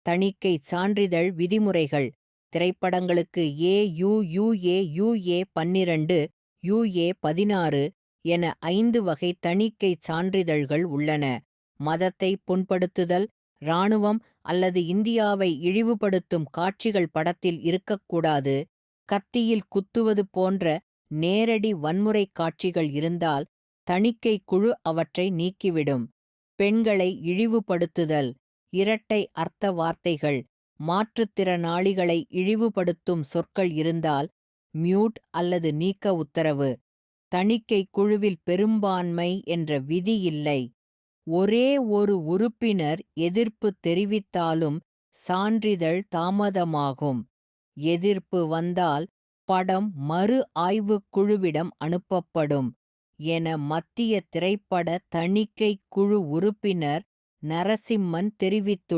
தணிக்கை சான்றிதழ் விதிமுறைகள். திரைப்படங்களுக்கு AUUA, UA-12, UA-16 என 5 வகை தணிக்கை சான்றிதழ்கள் உள்ளன. மதத்தை புண்படுத்துதல், இராணுவம் அல்லது இந்தியாவை இழிவுபடுத்தும் காட்சிகள் படத்தில் இருக்கக்கூடாது. கத்தியில் குத்துவது போன்ற நேரடி வன்முறை காட்சிகள் இருந்தால் தணிக்கை குழு அவற்றை நீக்கிவிடும். பெண்களை இழிவுபடுத்துதல், இரட்டை அர்த்த வார்த்தைகள், மாற்றுத்திறனாளிகளை இழிவுபடுத்தும் சொற்கள் இருந்தால் மியூட் அல்லது நீக்க உத்தரவு. தணிக்கை குழுவில் பெரும்பான்மை என்ற விதி இல்லை. ஒரே ஒரு உறுப்பினர் எதிர்ப்பு தெரிவித்தாலும் சான்றிதழ் தாமதமாகும். எதிர்ப்பு வந்தால் படம் மறு ஆய்வுக் குழுவிடம் அனுப்பப்படும் என மத்திய திரைப்பட தணிக்கை குழு உறுப்பினர் நரசிம்மன் தெரிவித்துள்ளார்.